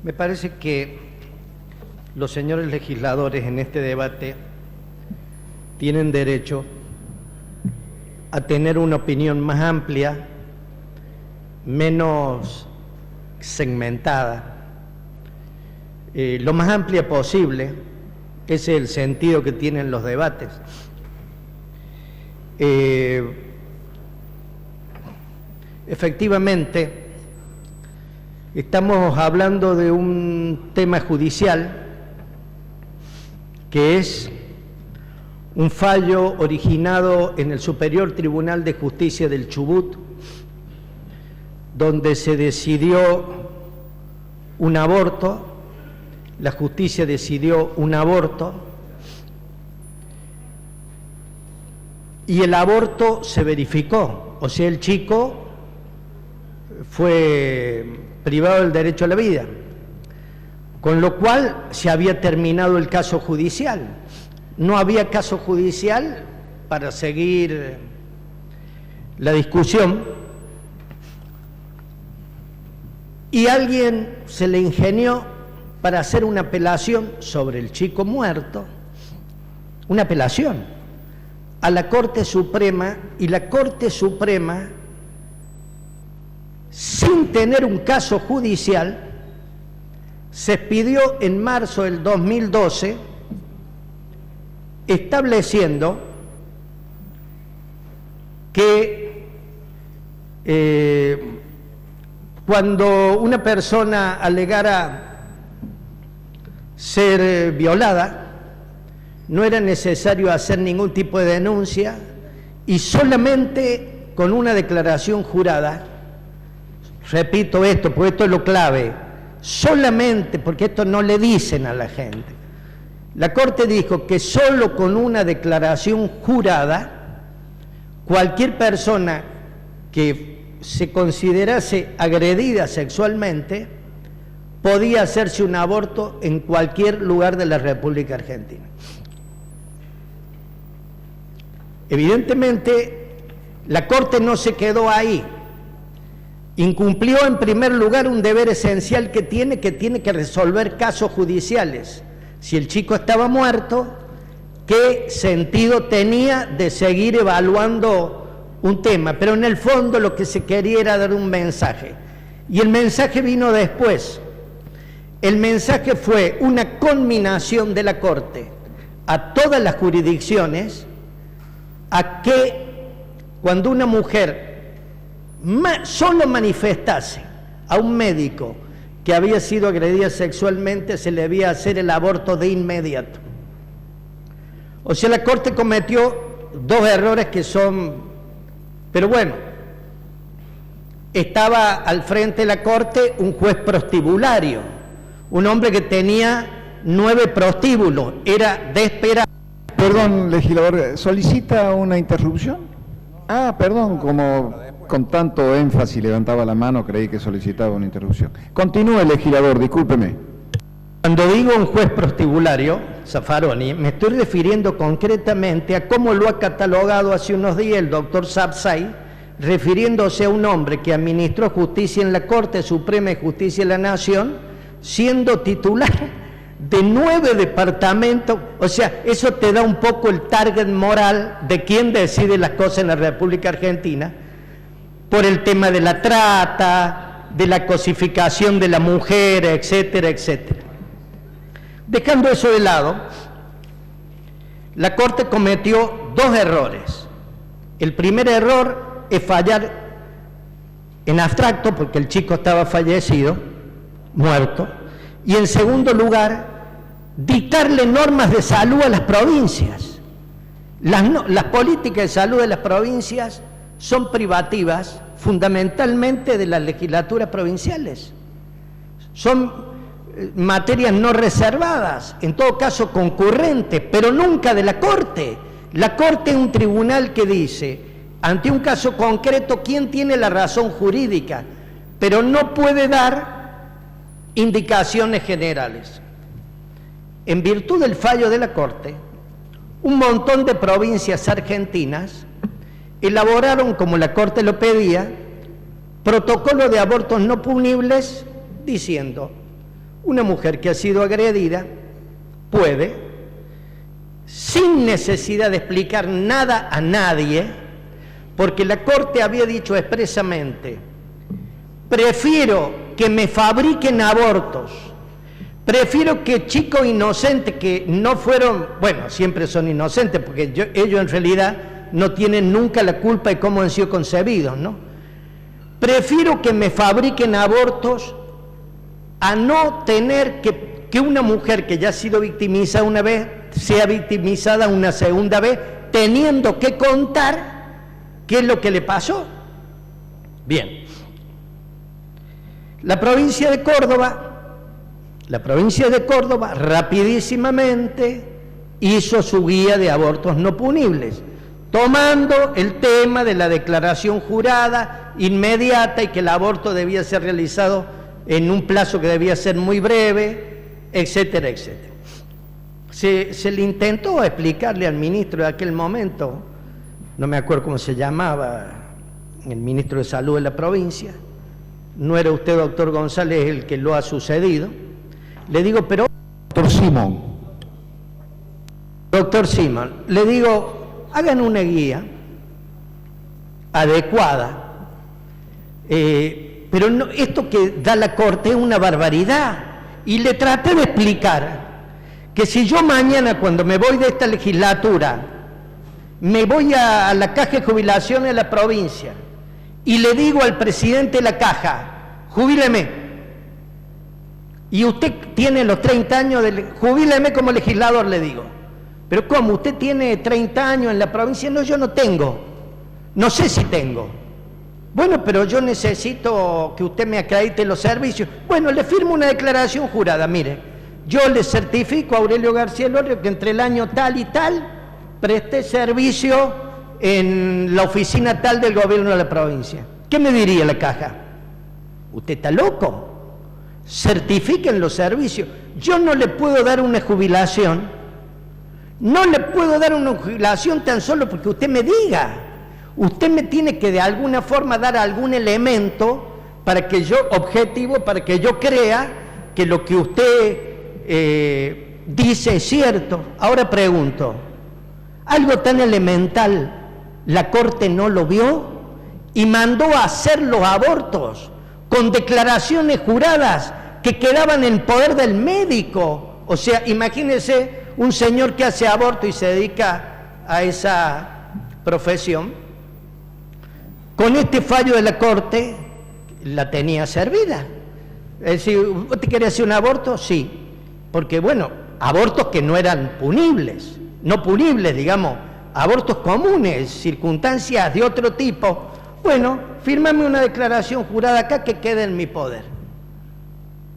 Me parece que los señores legisladores en este debate tienen derecho a tener una opinión más amplia, menos segmentada, lo más amplia posible. Ese es el sentido que tienen los debates. Efectivamente, estamos hablando de un tema judicial que es un fallo originado en el Superior Tribunal de Justicia del Chubut, donde se decidió un aborto, la justicia decidió un aborto, y el aborto se verificó, o sea, el chico fue privado del derecho a la vida, con lo cual se había terminado el caso judicial. No había caso judicial para seguir la discusión, y alguien se le ingenió para hacer una apelación sobre el chico muerto, una apelación a la Corte Suprema, y la Corte Suprema, sin tener un caso judicial, se expidió en marzo del 2012 estableciendo que cuando una persona alegara ser violada, no era necesario hacer ningún tipo de denuncia, y solamente con una declaración jurada, repito esto, porque esto es lo clave, solamente, porque esto no le dicen a la gente, la Corte dijo que solo con una declaración jurada, cualquier persona que se considerase agredida sexualmente podía hacerse un aborto en cualquier lugar de la República Argentina. Evidentemente, la Corte no se quedó ahí. Incumplió en primer lugar un deber esencial que tiene que resolver casos judiciales. Si el chico estaba muerto, ¿qué sentido tenía de seguir evaluando un tema? Pero en el fondo lo que se quería era dar un mensaje. Y el mensaje vino después. El mensaje fue una conminación de la Corte a todas las jurisdicciones a que cuando una mujer solo manifestase a un médico que había sido agredida sexualmente, se le debía hacer el aborto de inmediato. O sea, la Corte cometió dos errores que son... Pero bueno, estaba al frente de la Corte un juez prostibulario, un hombre que tenía 9 prostíbulos, era de esperar. Perdón, legislador, ¿solicita una interrupción? Ah, perdón, como con tanto énfasis levantaba la mano, creí que solicitaba una interrupción. Continúe, legislador, discúlpeme. Cuando digo un juez prostibulario, Zaffaroni, me estoy refiriendo concretamente a cómo lo ha catalogado hace unos días el doctor Sapsay, refiriéndose a un hombre que administró justicia en la Corte Suprema de Justicia de la Nación, siendo titular de 9 departamentos. O sea, eso te da un poco el target moral de quién decide las cosas en la República Argentina, por el tema de la trata, de la cosificación de la mujer, etcétera, etcétera. Dejando eso de lado, la Corte cometió 2 errores. El primer error es fallar en abstracto, porque el chico estaba fallecido, muerto, y en segundo lugar, dictarle normas de salud a las provincias. Las políticas de salud de las provincias son privativas fundamentalmente de las legislaturas provinciales. Son materias no reservadas, en todo caso concurrentes, pero nunca de la Corte. La Corte es un tribunal que dice, ante un caso concreto, quién tiene la razón jurídica, pero no puede dar indicaciones generales. En virtud del fallo de la Corte, un montón de provincias argentinas elaboraron, como la Corte lo pedía, protocolo de abortos no punibles, diciendo: Una mujer que ha sido agredida puede, sin necesidad de explicar nada a nadie, porque la Corte había dicho expresamente: prefiero que me fabriquen abortos, prefiero que chicos inocentes que no fueron, bueno, siempre son inocentes, porque ellos en realidad no tienen nunca la culpa de cómo han sido concebidos, ¿no? Prefiero que me fabriquen abortos a no tener que una mujer que ya ha sido victimizada una vez sea victimizada una segunda vez, teniendo que contar qué es lo que le pasó. Bien, la provincia de Córdoba rapidísimamente hizo su guía de abortos no punibles, tomando el tema de la declaración jurada inmediata y que el aborto debía ser realizado en un plazo que debía ser muy breve, etcétera, etcétera. Se le intentó explicarle al ministro de aquel momento, no me acuerdo cómo se llamaba, el ministro de Salud de la provincia, no era usted, doctor González, el que lo ha sucedido. Le digo, pero... Doctor Simón, le digo, hagan una guía adecuada, pero no, esto que da la Corte es una barbaridad. Y le traté de explicar que si yo mañana, cuando me voy de esta legislatura, me voy a la Caja de Jubilación de la provincia y le digo al presidente de la Caja, jubíleme, y usted tiene los 30 años, jubíleme como legislador, le digo. Pero ¿cómo? ¿Usted tiene 30 años en la provincia? No, yo no tengo. No sé si tengo. Bueno, pero yo necesito que usted me acredite los servicios. Bueno, le firmo una declaración jurada. Mire, yo le certifico a Aurelio García Lorio que entre el año tal y tal presté servicio en la oficina tal del gobierno de la provincia. ¿Qué me diría la Caja? ¿Usted está loco? Certifiquen los servicios. Yo no le puedo dar una jubilación. No le puedo dar una jubilación tan solo porque usted me diga. Usted me tiene que de alguna forma dar algún elemento para que yo, objetivo, para que yo crea que lo que usted dice es cierto. Ahora pregunto, algo tan elemental, ¿la Corte no lo vio? Y mandó a hacer los abortos con declaraciones juradas que quedaban en poder del médico. O sea, imagínese un señor que hace aborto y se dedica a esa profesión. Con este fallo de la Corte, la tenía servida. Es decir, ¿usted quiere hacer un aborto? Sí. Porque, bueno, abortos que no eran punibles, no punibles, digamos, abortos comunes, circunstancias de otro tipo. Bueno, fírmame una declaración jurada acá que quede en mi poder.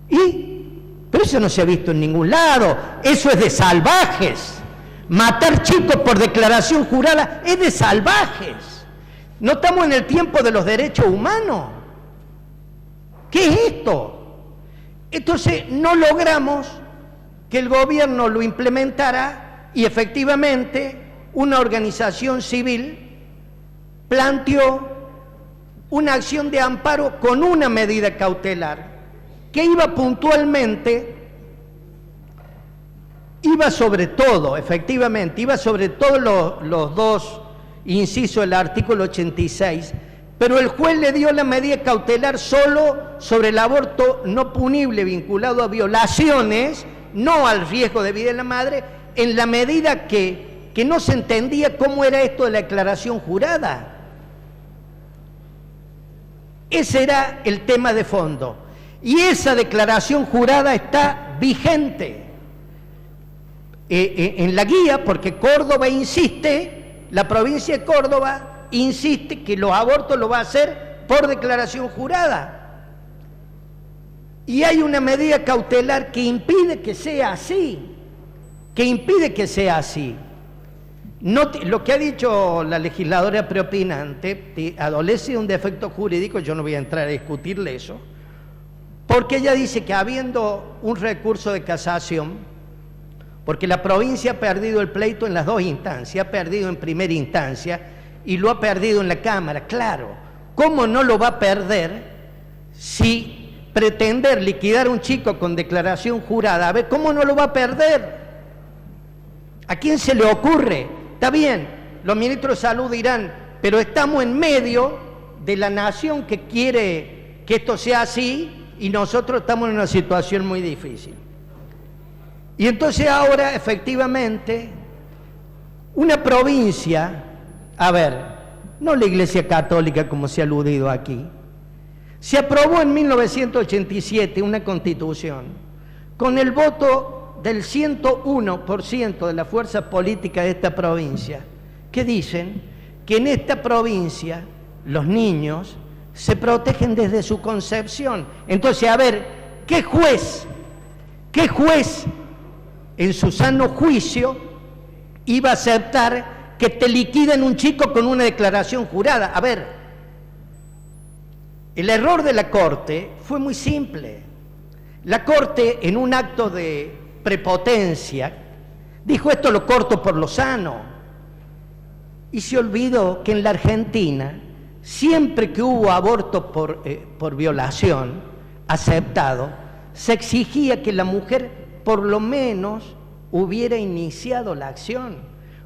Pero eso no se ha visto en ningún lado. Eso es de salvajes. Matar chicos por declaración jurada es de salvajes. No estamos en el tiempo de los derechos humanos. ¿Qué es esto? Entonces no logramos que el gobierno lo implementara y efectivamente una organización civil planteó una acción de amparo con una medida cautelar que iba puntualmente, iba sobre todo, efectivamente, iba sobre todos los dos incisos del artículo 86, pero el juez le dio la medida cautelar solo sobre el aborto no punible vinculado a violaciones, no al riesgo de vida de la madre, en la medida que no se entendía cómo era esto de la declaración jurada. Ese era el tema de fondo. Y esa declaración jurada está vigente en la guía, porque Córdoba insiste, la provincia de Córdoba insiste que los abortos lo va a hacer por declaración jurada. Y hay una medida cautelar que impide que sea así, lo que ha dicho la legisladora preopinante adolece de un defecto jurídico, yo no voy a entrar a discutirle eso, porque ella dice que habiendo un recurso de casación, porque la provincia ha perdido el pleito en las dos instancias, ha perdido en primera instancia y lo ha perdido en la Cámara, claro, ¿cómo no lo va a perder si pretender liquidar a un chico con declaración jurada, a ver, ¿cómo no lo va a perder? ¿A quién se le ocurre? Está bien, los ministros de salud dirán, pero estamos en medio de la nación que quiere que esto sea así y nosotros estamos en una situación muy difícil. Y entonces ahora, efectivamente, una provincia, a ver, no la Iglesia Católica como se ha aludido aquí, se aprobó en 1987 una constitución con el voto del 101% de la fuerza política de esta provincia, que dicen que en esta provincia los niños se protegen desde su concepción. Entonces, a ver, ¿qué juez en su sano juicio iba a aceptar que te liquiden un chico con una declaración jurada? A ver, el error de la Corte fue muy simple. La Corte, en un acto de prepotencia, dijo: esto lo corto por lo sano. Y se olvidó que en la Argentina, siempre que hubo aborto por violación aceptado, se exigía que la mujer por lo menos hubiera iniciado la acción,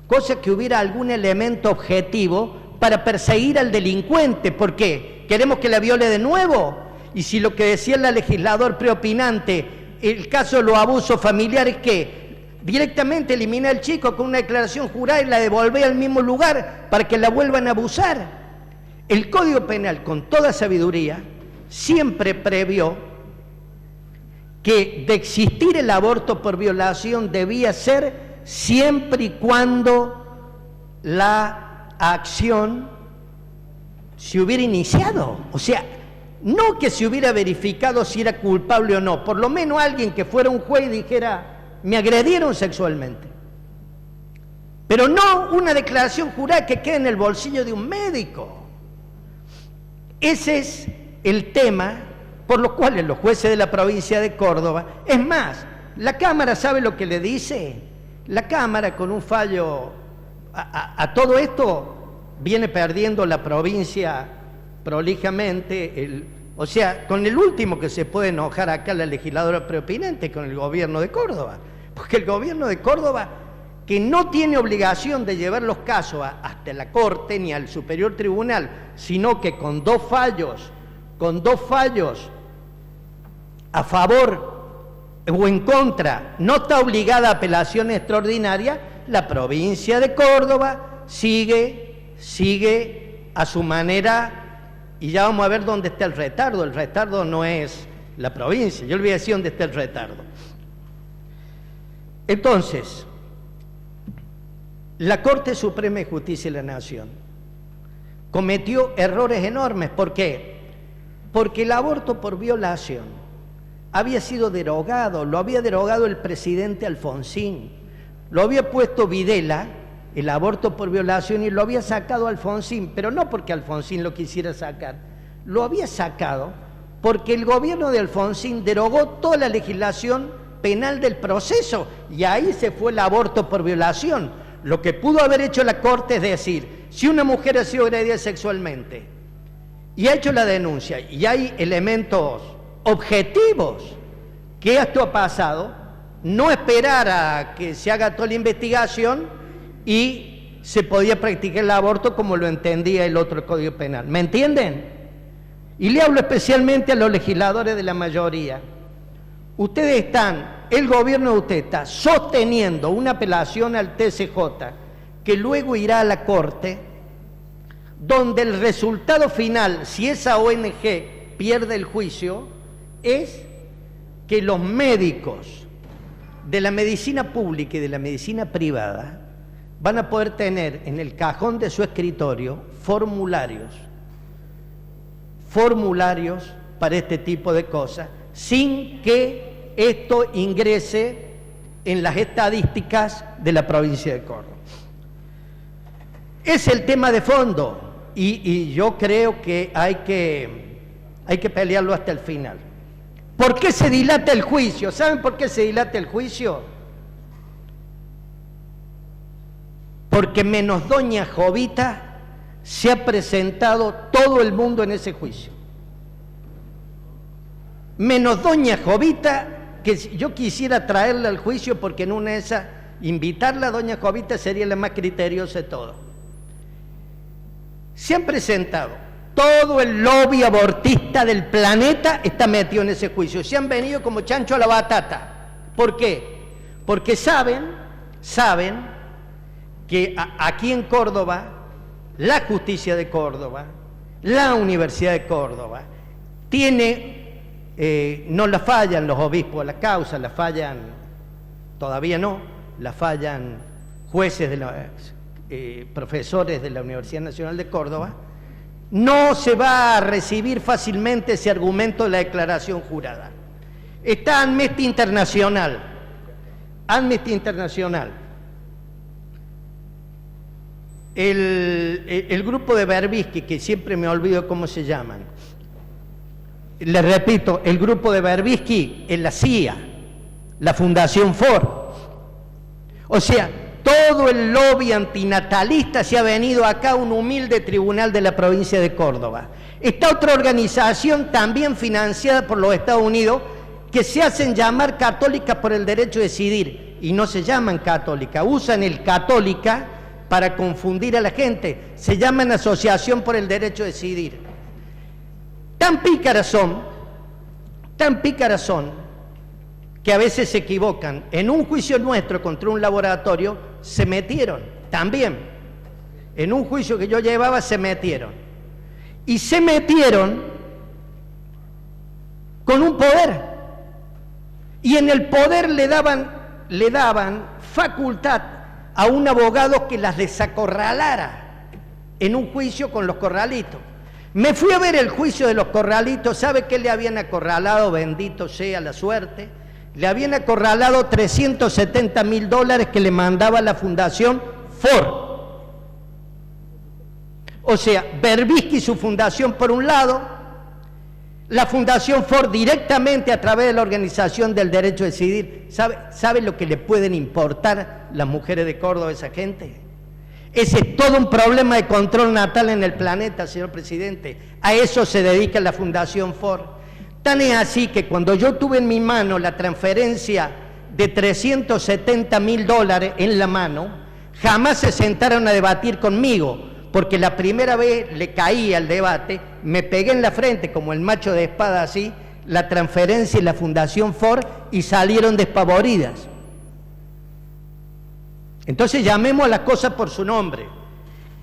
cosa que hubiera algún elemento objetivo para perseguir al delincuente. ¿Por qué? ¿Queremos que la viole de nuevo? Y si lo que decía el legislador preopinante, el caso de los abusos familiares, que directamente elimina al chico con una declaración jurada y la devolve al mismo lugar para que la vuelvan a abusar. El Código Penal, con toda sabiduría, siempre previó que de existir el aborto por violación debía ser siempre y cuando la acción se hubiera iniciado. O sea, no que se hubiera verificado si era culpable o no, por lo menos alguien que fuera un juez y dijera: me agredieron sexualmente. Pero no una declaración jurada que quede en el bolsillo de un médico. Ese es el tema por los cuales los jueces de la provincia de Córdoba, es más, la Cámara, ¿sabe lo que le dice? La Cámara, con un fallo a todo esto, viene perdiendo la provincia prolijamente, o sea, con el último que se puede enojar acá la legisladora preopinante, con el gobierno de Córdoba, porque el gobierno de Córdoba, que no tiene obligación de llevar los casos hasta la Corte ni al Superior Tribunal, sino que con dos fallos a favor o en contra, no está obligada a apelación extraordinaria. La provincia de Córdoba sigue a su manera, y ya vamos a ver dónde está el retardo. El retardo no es la provincia, yo le voy a decir dónde está el retardo. Entonces, la Corte Suprema de Justicia de la Nación cometió errores enormes. ¿Por qué? Porque el aborto por violación había sido derogado, lo había derogado el presidente Alfonsín, lo había puesto Videla, el aborto por violación, y lo había sacado Alfonsín, pero no porque Alfonsín lo quisiera sacar, lo había sacado porque el gobierno de Alfonsín derogó toda la legislación penal del proceso, y ahí se fue el aborto por violación. Lo que pudo haber hecho la Corte es decir: si una mujer ha sido agredida sexualmente y ha hecho la denuncia y hay elementos objetivos que esto ha pasado, no esperar a que se haga toda la investigación y se podía practicar el aborto como lo entendía el otro Código Penal. ¿Me entienden? Y le hablo especialmente a los legisladores de la mayoría. Ustedes están, el gobierno de usted está sosteniendo una apelación al TSJ que luego irá a la Corte, donde el resultado final, si esa ONG pierde el juicio, es que los médicos de la medicina pública y de la medicina privada van a poder tener en el cajón de su escritorio formularios para este tipo de cosas, sin que esto ingrese en las estadísticas de la provincia de Córdoba. Es el tema de fondo, y yo creo que hay que pelearlo hasta el final. ¿Por qué se dilata el juicio? ¿Saben por qué se dilata el juicio? Porque menos doña Jovita se ha presentado todo el mundo en ese juicio. menos doña Jovita, que yo quisiera traerla al juicio porque en una de esas, invitarla a doña Jovita sería la más criteriosa de todo. Se han presentado, todo el lobby abortista del planeta está metido en ese juicio, se han venido como chancho a la batata. ¿Por qué? Porque saben que aquí en Córdoba, la justicia de Córdoba, la Universidad de Córdoba, no la fallan los obispos a la causa, la fallan, todavía no, la fallan jueces, profesores de la Universidad Nacional de Córdoba. No se va a recibir fácilmente ese argumento de la declaración jurada. Está Amnesty Internacional. Amnesty Internacional. El grupo de Berbisky, que siempre me olvido cómo se llaman. Les repito, el grupo de Berbisky es la CIA, la Fundación Ford. O sea, todo el lobby antinatalista se ha venido acá a un humilde tribunal de la provincia de Córdoba. Está otra organización también financiada por los Estados Unidos que se hacen llamar católicas por el derecho a decidir y no se llaman católicas, usan el católica para confundir a la gente, se llaman Asociación por el Derecho a Decidir. Tan pícaras son, que a veces se equivocan. En un juicio nuestro contra un laboratorio se metieron, también. En un juicio que yo llevaba se metieron. Y se metieron con un poder. Y en el poder le daban facultad a un abogado que las desacorralara en un juicio con los corralitos. Me fui a ver el juicio de los corralitos. ¿Sabe qué le habían acorralado? Bendito sea la suerte. Le habían acorralado $370.000 que le mandaba la Fundación Ford. O sea, Berbisky y su fundación por un lado, la Fundación Ford directamente a través de la Organización del Derecho a Decidir. ¿Sabe lo que le pueden importar las mujeres de Córdoba a esa gente? Ese es todo un problema de control natal en el planeta, señor presidente. A eso se dedica la Fundación Ford. Tan es así que cuando yo tuve en mi mano la transferencia de $370.000 en la mano, jamás se sentaron a debatir conmigo, porque la primera vez le caía el debate, me pegué en la frente como el macho de espada así, la transferencia y la Fundación Ford, y salieron despavoridas. Entonces llamemos a las cosas por su nombre.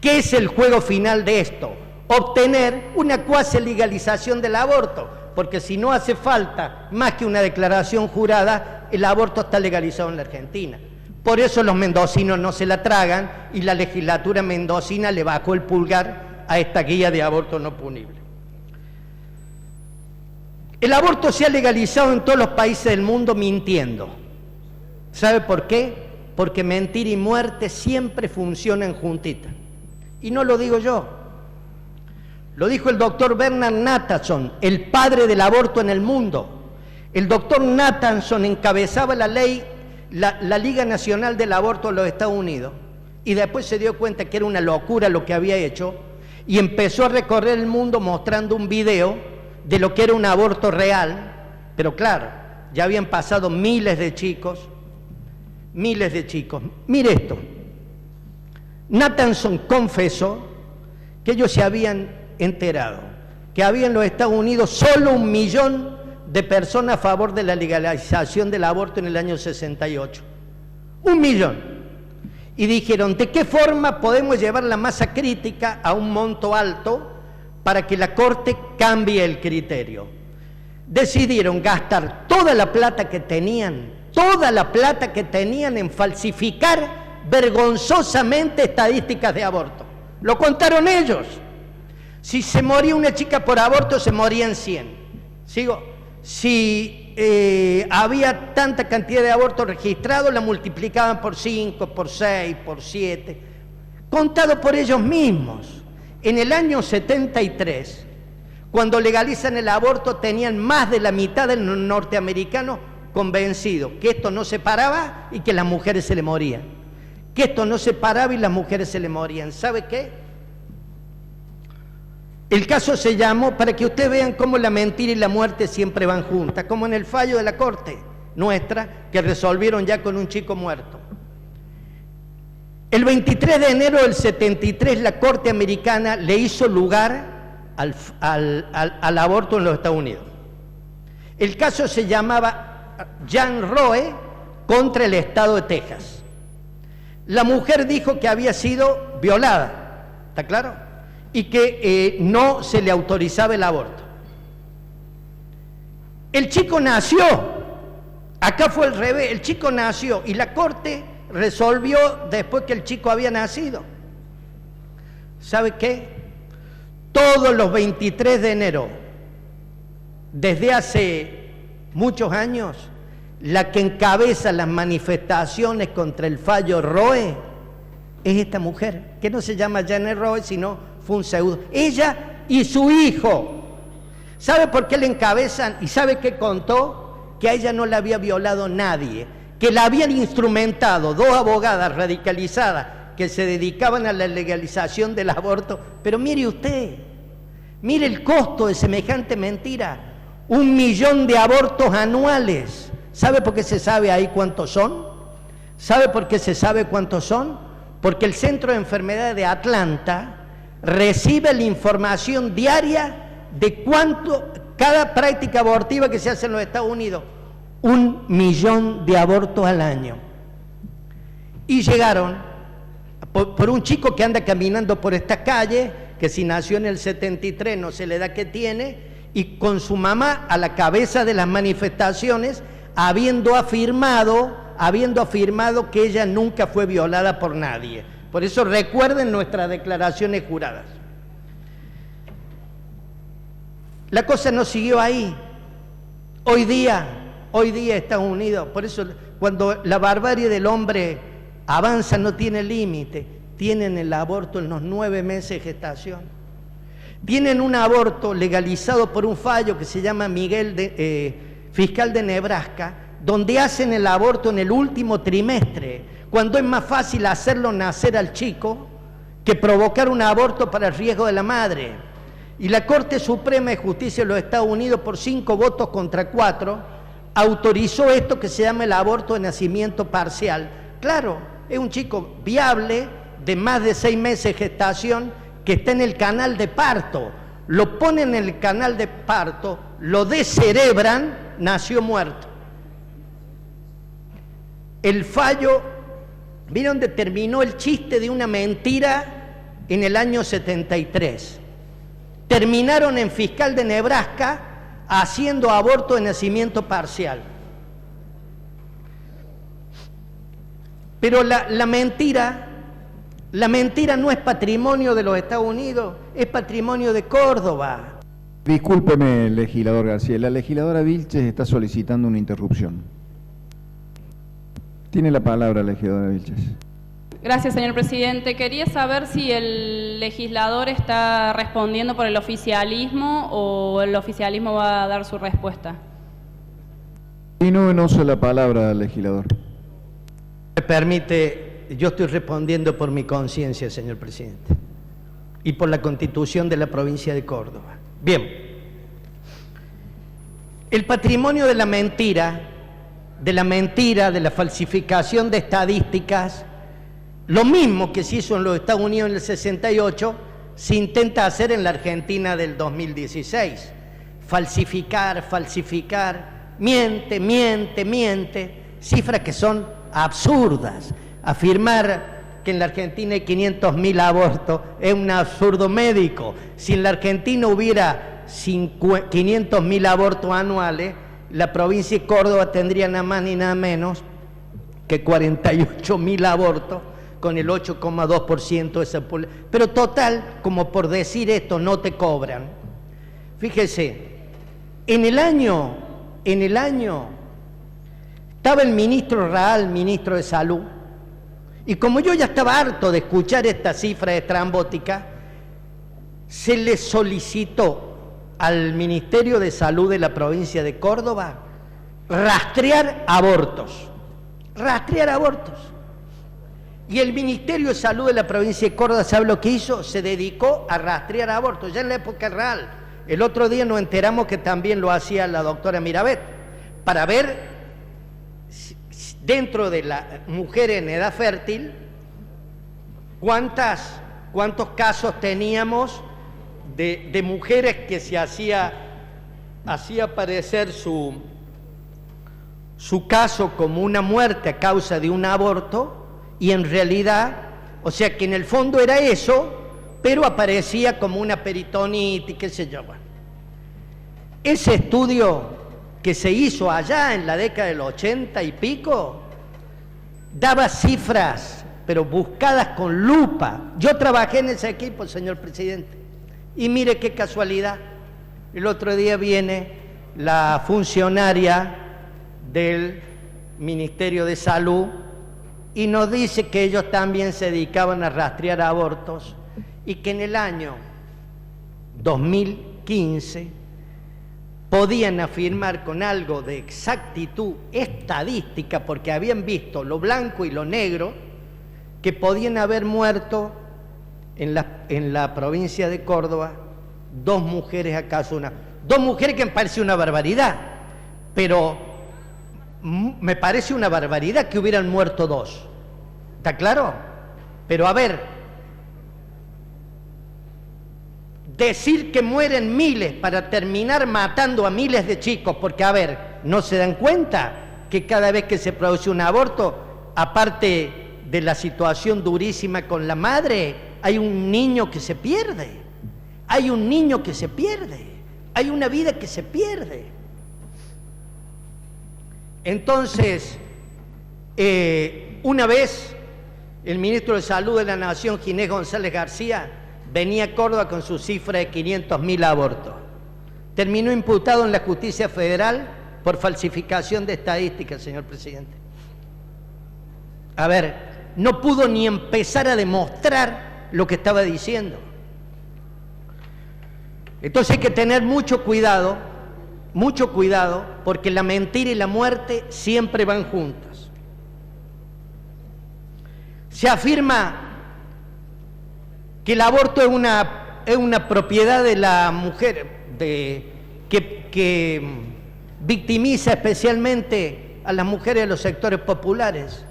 ¿Qué es el juego final de esto? Obtener una cuasi legalización del aborto, porque si no hace falta más que una declaración jurada, el aborto está legalizado en la Argentina. Por eso los mendocinos no se la tragan y la legislatura mendocina le bajó el pulgar a esta guía de aborto no punible. El aborto se ha legalizado en todos los países del mundo mintiendo. ¿Sabe por qué? Porque mentira y muerte siempre funcionan juntitas. Y no lo digo yo. Lo dijo el doctor Bernard Nathanson, el padre del aborto en el mundo. El doctor Nathanson encabezaba la ley, la Liga Nacional del Aborto de los Estados Unidos, y después se dio cuenta que era una locura lo que había hecho, y empezó a recorrer el mundo mostrando un video de lo que era un aborto real, pero claro, ya habían pasado miles de chicos. Mire esto, Nathanson confesó que ellos se habían enterado que había en los Estados Unidos solo 1 millón de personas a favor de la legalización del aborto en el año 68. 1 millón. Y dijeron, ¿de qué forma podemos llevar la masa crítica a un monto alto para que la Corte cambie el criterio? Decidieron gastar toda la plata que tenían en falsificar vergonzosamente estadísticas de aborto. Lo contaron ellos. Si se moría una chica por aborto, se morían 100. Si había tanta cantidad de abortos registrados, la multiplicaban por 5, por 6, por 7, contado por ellos mismos. En el año 73, cuando legalizan el aborto, tenían más de la mitad de los norteamericanos convencidos que esto no se paraba y que las mujeres se le morían. ¿Sabe qué? El caso se llamó, para que ustedes vean cómo la mentira y la muerte siempre van juntas, como en el fallo de la Corte nuestra, que resolvieron ya con un chico muerto. El 23 de enero del 73 la Corte americana le hizo lugar al aborto en los Estados Unidos. El caso se llamaba Jane Roe contra el Estado de Texas. La mujer dijo que había sido violada, ¿está claro? Y que no se le autorizaba el aborto. El chico nació, acá fue al revés, el chico nació y la Corte resolvió después que el chico había nacido. ¿Sabe qué? Todos los 23 de enero, desde hace muchos años, la que encabeza las manifestaciones contra el fallo Roe es esta mujer, que no se llama Jane Roe, sino fue un pseudo. Ella y su hijo. ¿Sabe por qué le encabezan? ¿Y sabe qué contó? Que a ella no la había violado nadie, que la habían instrumentado dos abogadas radicalizadas que se dedicaban a la legalización del aborto. Pero mire usted, mire el costo de semejante mentira, 1 millón de abortos anuales. ¿Sabe por qué se sabe ahí cuántos son? ¿Sabe por qué se sabe cuántos son? Porque el Centro de Enfermedades de Atlanta recibe la información diaria de cuánto, cada práctica abortiva que se hace en los Estados Unidos, 1 millón de abortos al año. Y llegaron por un chico que anda caminando por esta calle, que si nació en el 73 no sé la edad que tiene, y con su mamá a la cabeza de las manifestaciones, habiendo afirmado que ella nunca fue violada por nadie. Por eso recuerden nuestras declaraciones juradas. La cosa no siguió ahí. Hoy día Estados Unidos, por eso cuando la barbarie del hombre avanza no tiene límite, tienen el aborto en los 9 meses de gestación. Tienen un aborto legalizado por un fallo que se llama fiscal de Nebraska, donde hacen el aborto en el último trimestre, cuando es más fácil hacerlo nacer al chico que provocar un aborto para el riesgo de la madre. Y la Corte Suprema de Justicia de los Estados Unidos, por 5 votos contra 4, autorizó esto que se llama el aborto de nacimiento parcial. Claro, es un chico viable, de más de 6 meses de gestación, que está en el canal de parto. Lo ponen en el canal de parto, lo descerebran, nació muerto. El fallo, ¿vieron dónde terminó el chiste de una mentira? En el año 73. Terminaron en fiscal de Nebraska haciendo aborto de nacimiento parcial. Pero la mentira no es patrimonio de los Estados Unidos, es patrimonio de Córdoba. Discúlpeme, legislador García, la legisladora Vilches está solicitando una interrupción. Tiene la palabra, legisladora Vilches. Gracias, señor presidente. Quería saber si el legislador está respondiendo por el oficialismo o el oficialismo va a dar su respuesta. Y no usa la palabra, legislador. Me permite, yo estoy respondiendo por mi conciencia, señor presidente, y por la Constitución de la provincia de Córdoba. Bien, el patrimonio de la mentira, de la falsificación de estadísticas, lo mismo que se hizo en los Estados Unidos en el 68, se intenta hacer en la Argentina del 2016. Falsificar, miente, cifras que son absurdas. Afirmar que en la Argentina hay 500.000 abortos es un absurdo médico. Si en la Argentina hubiera 500.000 abortos anuales, la provincia de Córdoba tendría nada más ni nada menos que 48.000 abortos, con el 8,2% de esa población. Pero total, como por decir esto, no te cobran. Fíjese, en el año, estaba el ministro Raal, ministro de Salud, y como yo ya estaba harto de escuchar esta cifra estrambótica, se le solicitó al Ministerio de Salud de la provincia de Córdoba rastrear abortos. Y el Ministerio de Salud de la provincia de Córdoba, ¿sabe lo que hizo? Se dedicó a rastrear abortos, ya en la época real. El otro día nos enteramos que también lo hacía la doctora Mirabet, para ver dentro de las mujeres en edad fértil cuántos casos teníamos de mujeres que se hacía aparecer su caso como una muerte a causa de un aborto, y en realidad, o sea que en el fondo era eso, pero aparecía como una peritonitis, qué sé yo. Bueno, ese estudio que se hizo allá en la década del 80 y pico, daba cifras, pero buscadas con lupa. Yo trabajé en ese equipo, señor presidente, y mire qué casualidad, el otro día viene la funcionaria del Ministerio de Salud y nos dice que ellos también se dedicaban a rastrear abortos y que en el año 2015 podían afirmar con algo de exactitud estadística, porque habían visto lo blanco y lo negro, que podían haber muerto en la provincia de Córdoba 2 mujeres a causa de una... 2 mujeres que me parece una barbaridad, pero me parece una barbaridad que hubieran muerto 2. ¿Está claro? Pero a ver, decir que mueren miles para terminar matando a miles de chicos, porque a ver, ¿no se dan cuenta que cada vez que se produce un aborto, aparte de la situación durísima con la madre, hay un niño que se pierde? Hay un niño que se pierde, hay una vida que se pierde. Entonces, una vez el ministro de Salud de la Nación, Ginés González García, venía a Córdoba con su cifra de 500.000 abortos. Terminó imputado en la justicia federal por falsificación de estadísticas, señor presidente. A ver, no pudo ni empezar a demostrar lo que estaba diciendo. Entonces hay que tener mucho cuidado, porque la mentira y la muerte siempre van juntas. Se afirma que el aborto es una propiedad de la mujer, que victimiza especialmente a las mujeres de los sectores populares.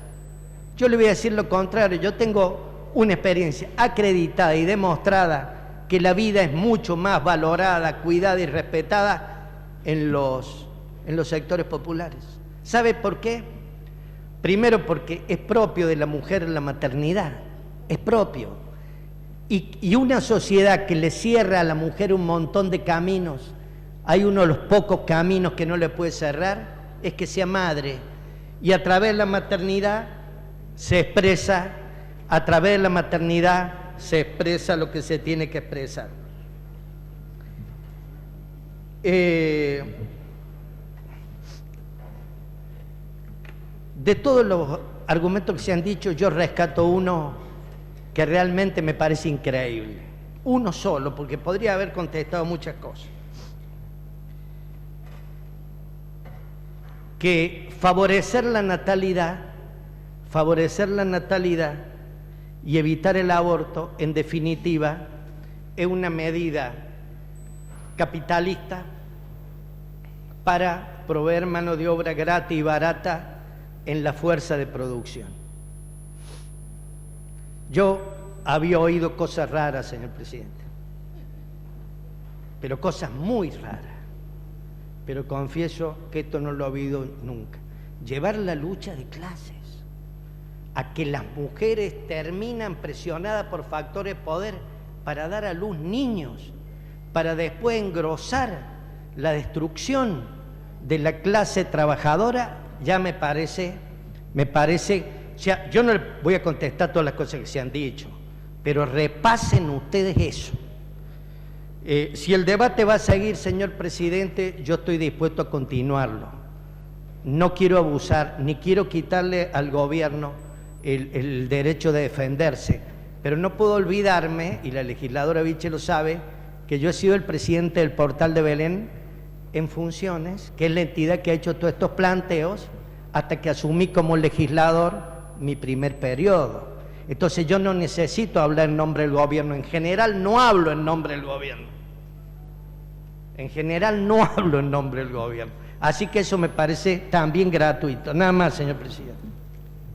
Yo le voy a decir lo contrario. Yo tengo una experiencia acreditada y demostrada que la vida es mucho más valorada, cuidada y respetada en los sectores populares. ¿Sabe por qué? Primero, porque es propio de la mujer la maternidad, es propio. Y una sociedad que le cierra a la mujer un montón de caminos, hay uno de los pocos caminos que no le puede cerrar, es que sea madre. Y a través de la maternidad se expresa, lo que se tiene que expresar. De todos los argumentos que se han dicho, yo rescato uno que realmente me parece increíble. Uno solo, porque podría haber contestado muchas cosas. Que favorecer la natalidad y evitar el aborto, en definitiva, es una medida capitalista para proveer mano de obra gratis y barata en la fuerza de producción. Yo había oído cosas raras, señor presidente, pero cosas muy raras, pero confieso que esto no lo he oído nunca. Llevar la lucha de clases a que las mujeres terminan presionadas por factores de poder para dar a luz niños, para después engrosar la destrucción de la clase trabajadora, ya me parece, o sea, yo no le voy a contestar todas las cosas que se han dicho, pero repasen ustedes eso. Si el debate va a seguir, señor presidente, yo estoy dispuesto a continuarlo. No quiero abusar, ni quiero quitarle al gobierno el derecho de defenderse, pero no puedo olvidarme, y la legisladora Viche lo sabe, que yo he sido el presidente del Portal de Belén en funciones, que es la entidad que ha hecho todos estos planteos, hasta que asumí como legislador mi primer periodo. Entonces yo no necesito hablar en nombre del gobierno. En general no hablo en nombre del gobierno. En general no hablo en nombre del gobierno. Así que eso me parece también gratuito. Nada más, señor presidente.